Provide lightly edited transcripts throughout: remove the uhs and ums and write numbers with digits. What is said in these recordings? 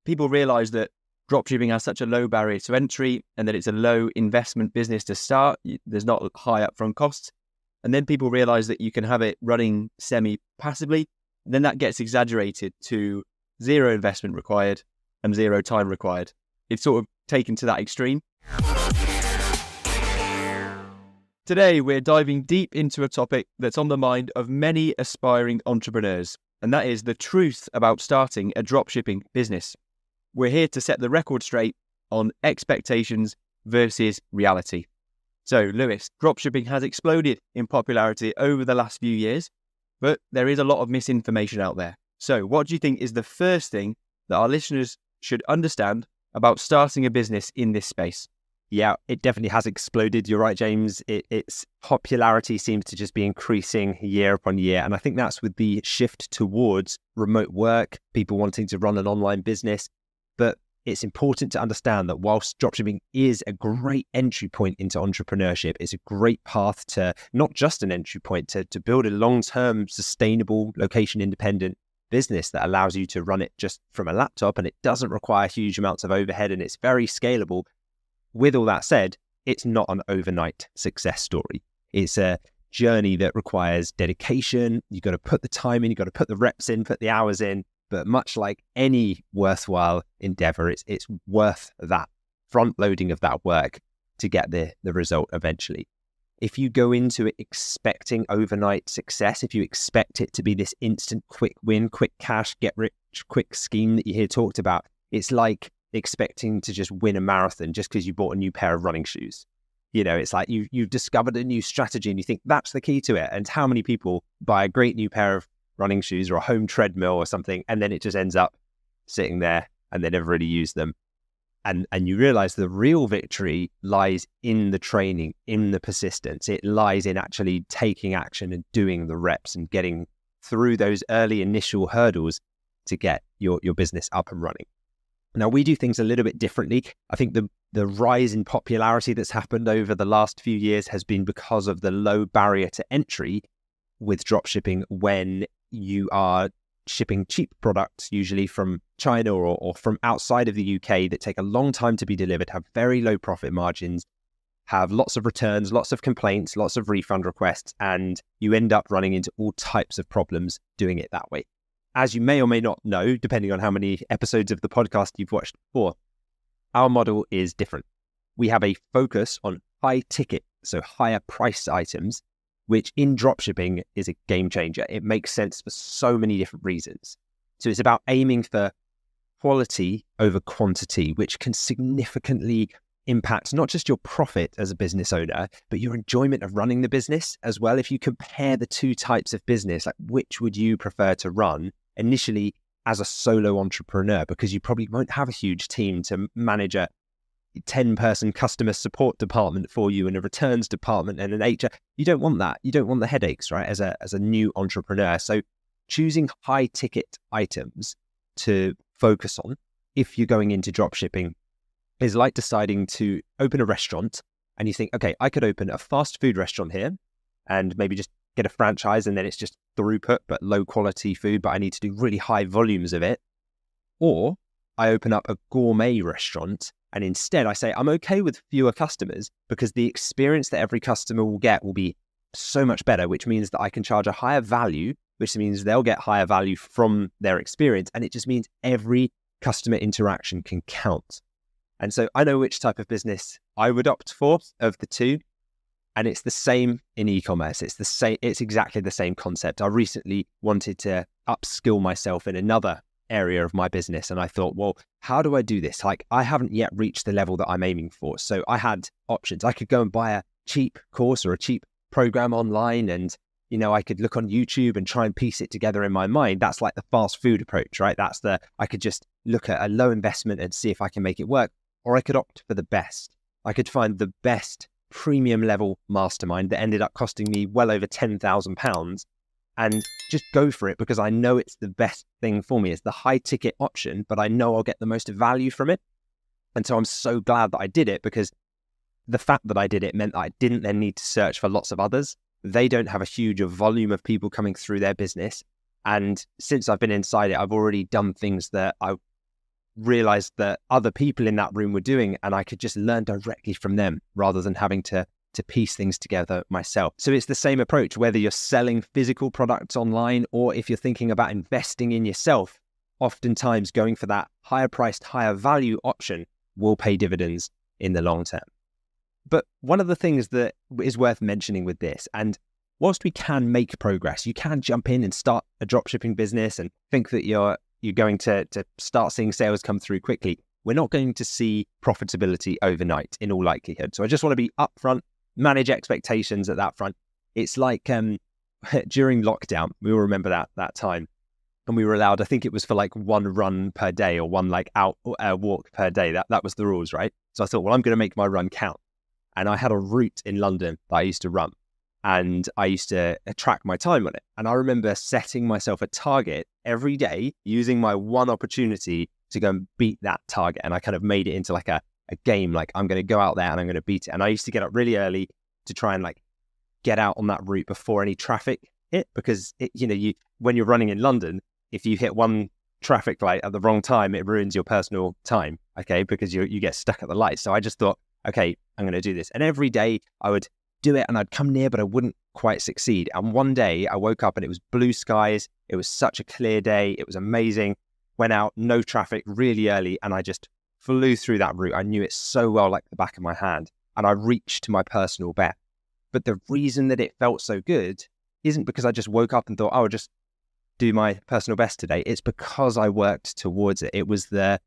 people realize that dropshipping has such a low barrier to entry and that it's a low investment business to start. There's not high upfront costs. And then people realize that you can have it running semi-passively. Then that gets exaggerated to zero investment required and zero time required. It's sort of taken to that extreme. Today, we're diving deep into a topic that's on the mind of many aspiring entrepreneurs, and that is the truth about starting a dropshipping business. We're here to set the record straight on expectations versus reality. So, Lewis, dropshipping has exploded in popularity over the last few years, but there is a lot of misinformation out there. So, what do you think is the first thing that our listeners should understand about starting a business in this space? Yeah, it definitely has exploded. You're right, James. Its popularity seems to just be increasing year upon year. And I think that's with the shift towards remote work, people wanting to run an online business. But it's important to understand that whilst dropshipping is a great entry point into entrepreneurship, it's a great path to not just an entry point, to build a long-term, sustainable, location-independent business that allows you to run it just from a laptop, and it doesn't require huge amounts of overhead, and it's very scalable. With all that said, it's not an overnight success story. It's a journey that requires dedication. You've got to put the time in, you've got to put the reps in, put the hours in. But much like any worthwhile endeavor, it's worth that front loading of that work to get the result eventually. If you go into it expecting overnight success, if you expect it to be this instant quick win, quick cash, get rich quick scheme that you hear talked about, it's like expecting to just win a marathon just because you bought a new pair of running shoes. You know, it's like you've discovered a new strategy and you think that's the key to it. And how many people buy a great new pair of running shoes or a home treadmill or something, and then it just ends up sitting there and they never really use them. And you realize the real victory lies in the training, in the persistence. It lies in actually taking action and doing the reps and getting through those early initial hurdles to get your business up and running. Now, we do things a little bit differently. I think the rise in popularity that's happened over the last few years has been because of the low barrier to entry with dropshipping when you are shipping cheap products, usually from China or from outside of the UK, that take a long time to be delivered, have very low profit margins, have lots of returns, lots of complaints, lots of refund requests, and you end up running into all types of problems doing it that way. As you may or may not know, depending on how many episodes of the podcast you've watched before, our model is different. We have a focus on high ticket, so higher priced items, which in dropshipping is a game changer. It makes sense for so many different reasons. So it's about aiming for quality over quantity, which can significantly impact not just your profit as a business owner, but your enjoyment of running the business as well. If you compare the two types of business, like which would you prefer to run initially as a solo entrepreneur, because you probably won't have a huge team to manage a 10-person customer support department for you and a returns department and an HR. You don't want that. You don't want the headaches, right? As a new entrepreneur. So choosing high ticket items to focus on if you're going into dropshipping is like deciding to open a restaurant and you think, okay, I could open a fast food restaurant here and maybe just get a franchise and then it's just throughput, but low quality food, but I need to do really high volumes of it. Or I open up a gourmet restaurant and instead I say, I'm okay with fewer customers because the experience that every customer will get will be so much better, which means that I can charge a higher value, which means they'll get higher value from their experience. And it just means every customer interaction can count. And so I know which type of business I would opt for of the two. And it's the same in e-commerce. It's exactly the same concept. I recently wanted to upskill myself in another area of my business. And I thought, well, how do I do this? Like, I haven't yet reached the level that I'm aiming for. So I had options. I could go and buy a cheap course or a cheap program online and, you know, I could look on YouTube and try and piece it together in my mind. That's like the fast food approach, right? I could just look at a low investment and see if I can make it work. Or I could opt for the best. I could find the best premium level mastermind that ended up costing me well over £10,000 and just go for it because I know it's the best thing for me. It's the high ticket option, but I know I'll get the most value from it. And so I'm so glad that I did it because the fact that I did it meant that I didn't then need to search for lots of others. They don't have a huge volume of people coming through their business. And since I've been inside it, I've already done things that I realized that other people in that room were doing, and I could just learn directly from them rather than having to piece things together myself. So it's the same approach, whether you're selling physical products online or if you're thinking about investing in yourself. Oftentimes going for that higher priced, higher value option will pay dividends in the long term. But one of the things that is worth mentioning with this, and whilst we can make progress, you can jump in and start a dropshipping business and think that you're going to start seeing sales come through quickly. We're not going to see profitability overnight in all likelihood. So I just want to be upfront, manage expectations at that front. It's like during lockdown, we all remember that time, and we were allowed, I think it was for like one run per day or one like walk per day. That was the rules, right? So I thought, well, I'm going to make my run count. And I had a route in London that I used to run, and I used to track my time on it. And I remember setting myself a target every day, using my one opportunity to go and beat that target. And I kind of made it into like a game, like I'm going to go out there and I'm going to beat it. And I used to get up really early to try and like get out on that route before any traffic hit, because when you're running in London, if you hit one traffic light at the wrong time, it ruins your personal time, okay, because you get stuck at the light. So I just thought, okay, I'm going to do this. And every day I would do it and I'd come near, but I wouldn't quite succeed. And one day I woke up and it was blue skies. It was such a clear day. It was amazing. Went out, no traffic, really early, and I just flew through that route. I knew it so well, like the back of my hand, and I reached my personal best. But the reason that it felt so good isn't because I just woke up and thought, oh, I'll just do my personal best today. It's because I worked towards it. It was the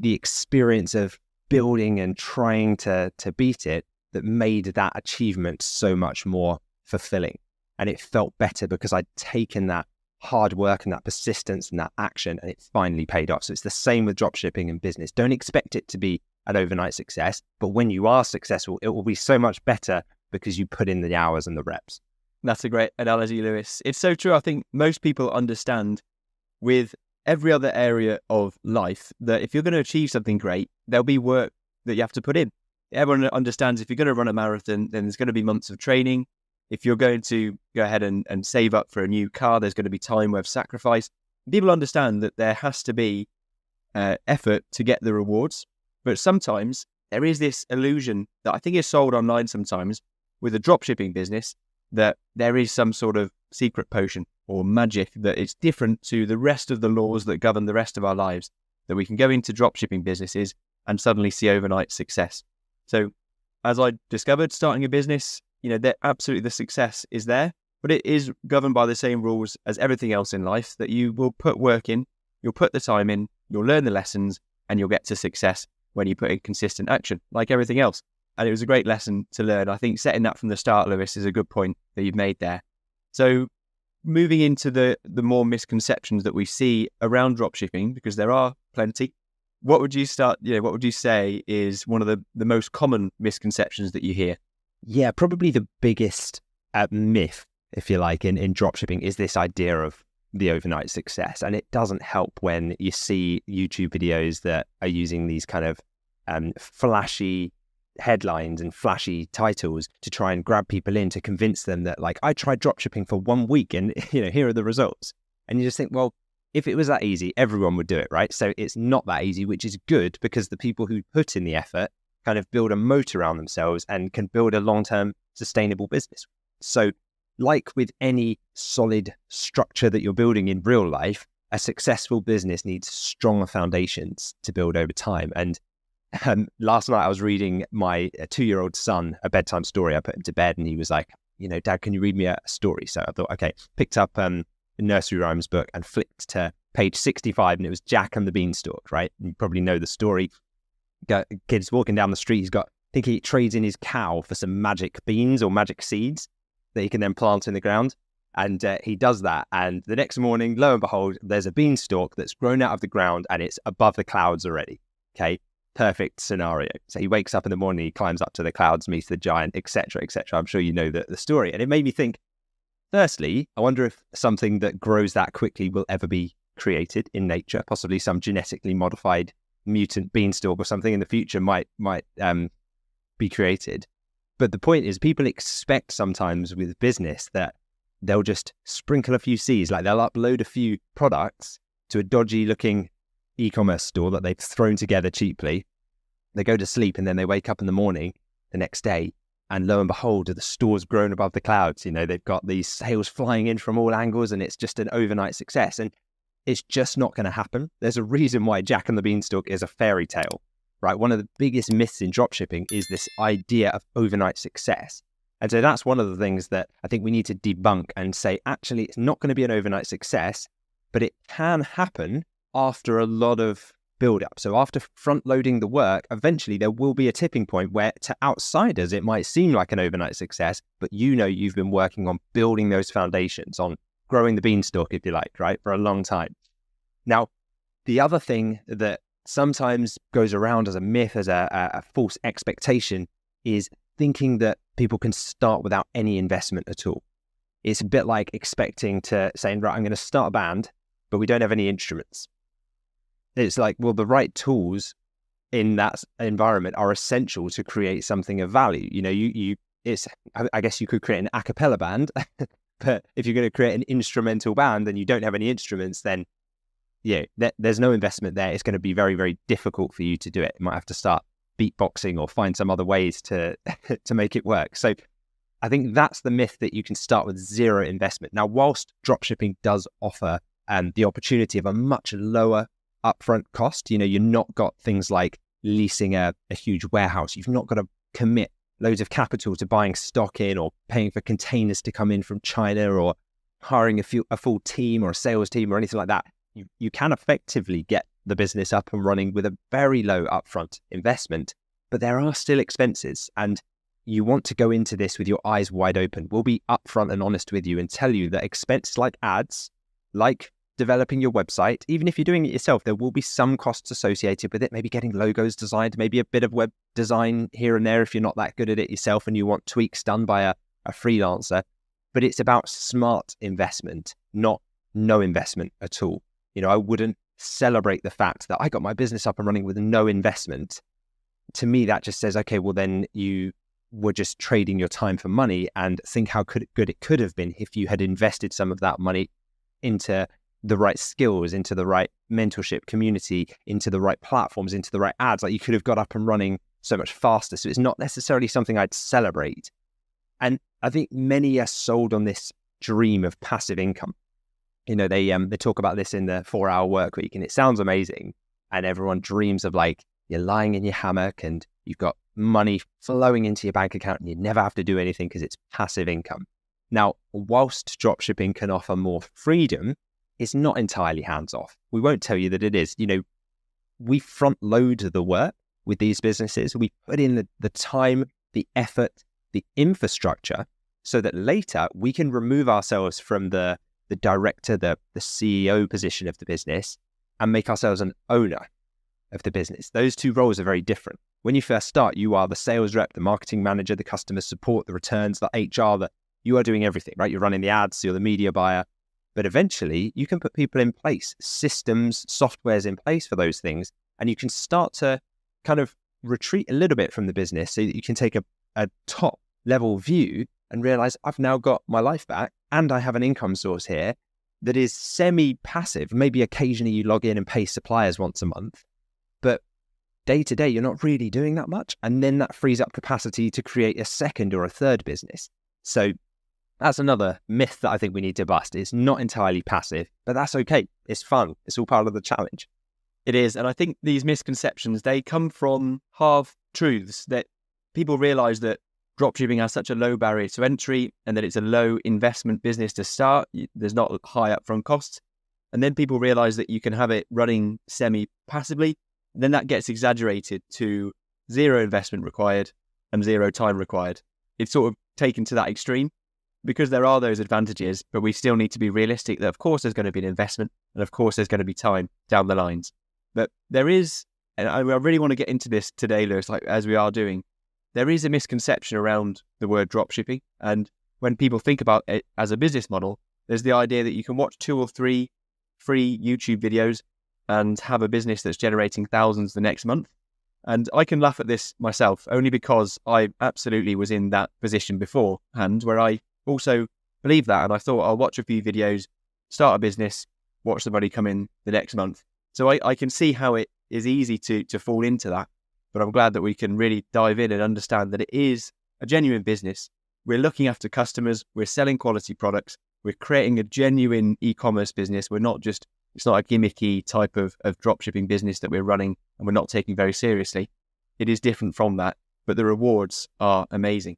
experience of building and trying to beat it that made that achievement so much more fulfilling. And it felt better because I'd taken that hard work and that persistence and that action, and it finally paid off. So it's the same with dropshipping and business. Don't expect it to be an overnight success, but when you are successful, it will be so much better because you put in the hours and the reps. That's a great analogy, Lewis. It's so true. I think most people understand with every other area of life that if you're going to achieve something great, there'll be work that you have to put in. Everyone understands if you're going to run a marathon, then there's going to be months of training. If you're going to go ahead and save up for a new car, there's going to be time worth sacrifice. People understand that there has to be effort to get the rewards. But sometimes there is this illusion that I think is sold online sometimes with a dropshipping business, that there is some sort of secret potion or magic that is different to the rest of the laws that govern the rest of our lives, that we can go into dropshipping businesses and suddenly see overnight success. So as I discovered, starting a business, that absolutely the success is there, but it is governed by the same rules as everything else in life, that you will put work in, you'll put the time in, you'll learn the lessons, and you'll get to success when you put in consistent action, like everything else. And it was a great lesson to learn. I think setting that from the start, Lewis, is a good point that you've made there. So moving into the more misconceptions that we see around dropshipping, because there are plenty, what would you say is one of the most common misconceptions that you hear? Yeah, probably the biggest myth, if you like, in dropshipping is this idea of the overnight success. And it doesn't help when you see YouTube videos that are using these kind of flashy headlines and flashy titles to try and grab people in, to convince them that, like, I tried dropshipping for 1 week and here are the results. And you just think, well, if it was that easy, everyone would do it, right? So it's not that easy, which is good, because the people who put in the effort kind of build a moat around themselves and can build a long-term sustainable business. So like with any solid structure that you're building in real life, a successful business needs stronger foundations to build over time. And last night I was reading my 2-year-old son a bedtime story. I put him to bed and he was like, Dad, can you read me a story? So I thought, okay, picked up a nursery rhymes book and flipped to page 65, and it was Jack and the Beanstalk, right? You probably know the story. Kid's walking down the street. I think he trades in his cow for some magic beans or magic seeds that he can then plant in the ground. And he does that. And the next morning, lo and behold, there's a beanstalk that's grown out of the ground and it's above the clouds already. Okay. Perfect scenario. So he wakes up in the morning, he climbs up to the clouds, meets the giant, etc., etc. I'm sure you know the story. And it made me think, firstly, I wonder if something that grows that quickly will ever be created in nature, possibly some genetically modified mutant beanstalk or something in the future might be created. But the point is, people expect sometimes with business that they'll just sprinkle a few seeds, like they'll upload a few products to a dodgy looking e-commerce store that they've thrown together cheaply. They go to sleep and then they wake up in the morning the next day, and lo and behold, the store's grown above the clouds. They've got these sales flying in from all angles and it's just an overnight success. And it's just not going to happen. There's a reason why Jack and the Beanstalk is a fairy tale, right? One of the biggest myths in dropshipping is this idea of overnight success. And so that's one of the things that I think we need to debunk and say, actually, it's not going to be an overnight success, but it can happen after a lot of build up. So after front loading the work, eventually there will be a tipping point where to outsiders, it might seem like an overnight success, but you've been working on building those foundations, on growing the beanstalk, if you like, right, for a long time. Now, the other thing that sometimes goes around as a myth, as a false expectation, is thinking that people can start without any investment at all. It's a bit like saying, right, I'm going to start a band, but we don't have any instruments. It's like, well, the right tools in that environment are essential to create something of value. I guess you could create an a cappella band, but if you're going to create an instrumental band and you don't have any instruments, then there's no investment there. It's going to be very, very difficult for you to do it. You might have to start beatboxing or find some other ways to make it work. So I think that's the myth, that you can start with zero investment. Now, whilst dropshipping does offer the opportunity of a much lower upfront cost, you've not got things like leasing a huge warehouse. You've not got to commit loads of capital to buying stock in, or paying for containers to come in from China, or hiring a full team or a sales team or anything like that. You can effectively get the business up and running with a very low upfront investment, but there are still expenses, and you want to go into this with your eyes wide open. We'll be upfront and honest with you and tell you that expenses like ads, like developing your website, even if you're doing it yourself, there will be some costs associated with it, maybe getting logos designed, maybe a bit of web design here and there if you're not that good at it yourself and you want tweaks done by a freelancer. But it's about smart investment, not no investment at all. I wouldn't celebrate the fact that I got my business up and running with no investment. To me, that just says, okay, well, then you were just trading your time for money, and think how good it could have been if you had invested some of that money into the right skills, into the right mentorship community, into the right platforms, into the right ads. Like, you could have got up and running so much faster. So it's not necessarily something I'd celebrate. And I think many are sold on this dream of passive income. They talk about this in the 4-hour work week, and it sounds amazing. And everyone dreams of, like, you're lying in your hammock and you've got money flowing into your bank account and you never have to do anything because it's passive income. Now, whilst dropshipping can offer more freedom, it's not entirely hands-off. We won't tell you that it is. We front load the work with these businesses. We put in the time, the effort, the infrastructure, so that later we can remove ourselves from the director, the CEO position of the business, and make ourselves an owner of the business. Those two roles are very different. When you first start, you are the sales rep, the marketing manager, the customer support, the returns, the HR, you are doing everything, right? You're running the ads, you're the media buyer. But eventually you can put people in place, systems, softwares in place for those things, and you can start to kind of retreat a little bit from the business so that you can take a top level view and realize, I've now got my life back and I have an income source here that is semi-passive. Maybe occasionally you log in and pay suppliers once a month, but day to day, you're not really doing that much. And then that frees up capacity to create a second or a third business. So that's another myth that I think we need to bust. It's not entirely passive, but that's okay. It's fun. It's all part of the challenge. It is. And I think these misconceptions, they come from half-truths, that people realize that dropshipping has such a low barrier to entry and that it's a low investment business to start. There's not high upfront costs. And then people realize that you can have it running semi-passively. And then that gets exaggerated to zero investment required and zero time required. It's sort of taken to that extreme because there are those advantages, but we still need to be realistic that of course there's going to be an investment and of course there's going to be time down the lines. But there is, and I really want to get into this today, Lewis, like as we are doing, there is a misconception around the word dropshipping. And when people think about it as a business model, there's the idea that you can watch 2 or 3 free YouTube videos and have a business that's generating thousands the next month. And I can laugh at this myself only because I absolutely was in that position beforehand where I also believed that. And I thought I'll watch a few videos, start a business, watch the money come in the next month. So I can see how it is easy to fall into that, but I'm glad that we can really dive in and understand that it is a genuine business. We're looking after customers, we're selling quality products, we're creating a genuine e-commerce business. It's not a gimmicky type of dropshipping business that we're running and we're not taking very seriously. It is different from that, but the rewards are amazing.